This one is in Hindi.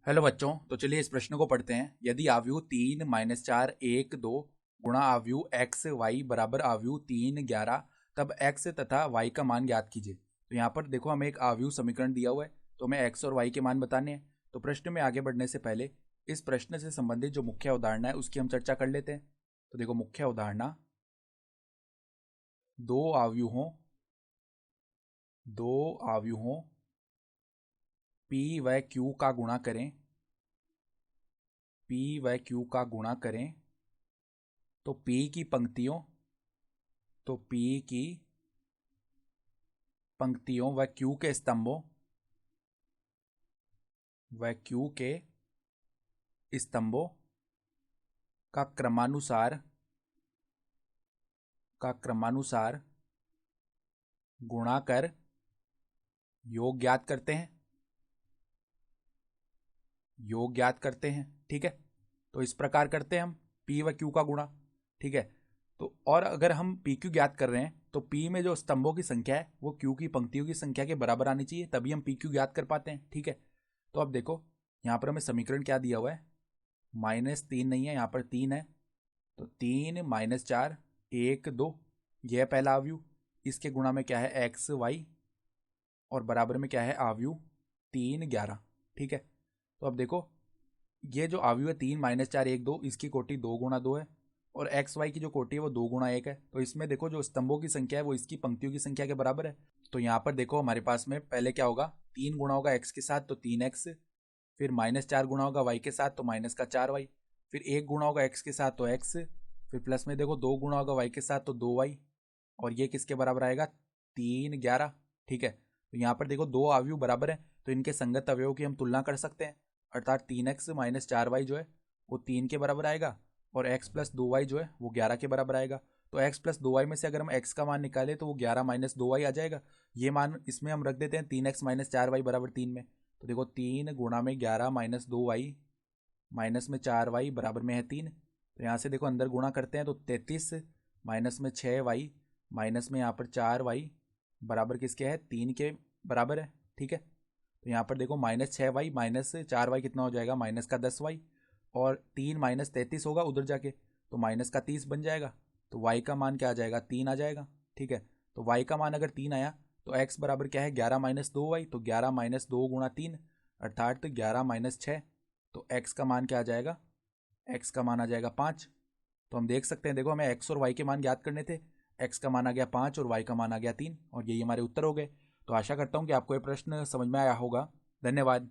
हेलो बच्चों, तो चलिए इस प्रश्न को पढ़ते हैं। यदि आव्यूह 3 -4 1 2 गुणा आव्यूह x y बराबर आव्यूह 3 11, तब x तथा y का मान ज्ञात कीजिए। तो यहाँ पर देखो हमें एक आव्यूह समीकरण दिया हुआ है, तो हमें x और y के मान बताने हैं। तो प्रश्न में आगे बढ़ने से पहले इस प्रश्न से संबंधित जो मुख्य अवधारणा है उसकी हम चर्चा कर लेते हैं। तो देखो मुख्य अवधारणा, दो आव्यूहों दो आव्यूहों p व q का गुणा करें, p व q का गुणा करें तो p की पंक्तियों तो p की पंक्तियों व q के स्तंभों व q के स्तंभों का क्रमानुसार गुणा कर योग ज्ञात करते हैं। ठीक है, तो इस प्रकार करते हैं हम p व q का गुणा। ठीक है, तो और अगर हम पी क्यू ज्ञात कर रहे हैं तो p में जो स्तंभों की संख्या है वो q की पंक्तियों की संख्या के बराबर आनी चाहिए, तभी हम पी क्यू ज्ञात कर पाते हैं। ठीक है, तो अब देखो यहाँ पर हमें समीकरण क्या दिया हुआ है, -3 नहीं है, यहाँ पर 3 है। तो 3 -4 1 2, यह पहला आव्यूह, इसके गुणा में क्या है x y, और बराबर में क्या है आव्यूह 3 11। ठीक है, तो अब देखो ये जो आव्यूह है 3 -4 1 2, इसकी कोटि 2 गुणा 2 है, और एक्स वाई की जो कोटि है वो 2 गुणा 1 है। तो इसमें देखो जो स्तंभों की संख्या है वो इसकी पंक्तियों की संख्या के बराबर है। तो यहाँ पर देखो हमारे पास में पहले क्या होगा, 3 गुणा होगा x के साथ तो 3x, फिर -4 गुणा होगा y के साथ तो -4y, फिर 1 गुणा होगा x के साथ तो x, फिर प्लस में देखो 2 गुणा होगा y के साथ तो 2y, और ये किसके बराबर आएगा 3 11। ठीक है, तो यहाँ पर देखो दो आव्यूह बराबर है तो इनके संगत अवयवों की हम तुलना कर सकते हैं, अर्थात 3x -4y जो है वो 3 के बराबर आएगा, और x प्लस 2y जो है वो 11 के बराबर आएगा। तो x प्लस 2y में से अगर हम x का मान निकालें तो वो 11 -2y आ जाएगा। ये मान इसमें हम रख देते हैं 3x -4y बराबर 3 में। तो देखो 3 गुणा में 11 -2y माइनस में 4y बराबर में है 3। तो यहाँ से देखो अंदर गुणा करते हैं तो 33 माइनस में 6y माइनस में यहाँ पर 4y बराबर किसके है 3 के बराबर है। ठीक है, तो यहाँ पर देखो -6y माइनस 4y कितना हो जाएगा -10y, और 3 -33 होगा उधर जाके तो -30 बन जाएगा। तो y का मान क्या आ जाएगा 3 आ जाएगा। ठीक है, तो y का मान अगर 3 आया तो x बराबर क्या है 11 -2y, तो 11 -2 गुणा 3 अर्थात 11 -6, तो x का मान क्या आ जाएगा, x का मान आ जाएगा 5। तो हम देख सकते हैं, देखो हमें x और y के मान ज्ञात करने थे, x का मान आ गया 5 और y का मान आ गया 3, और यही हमारे उत्तर हो गए। तो आशा करता हूँ कि आपको ये प्रश्न समझ में आया होगा। धन्यवाद।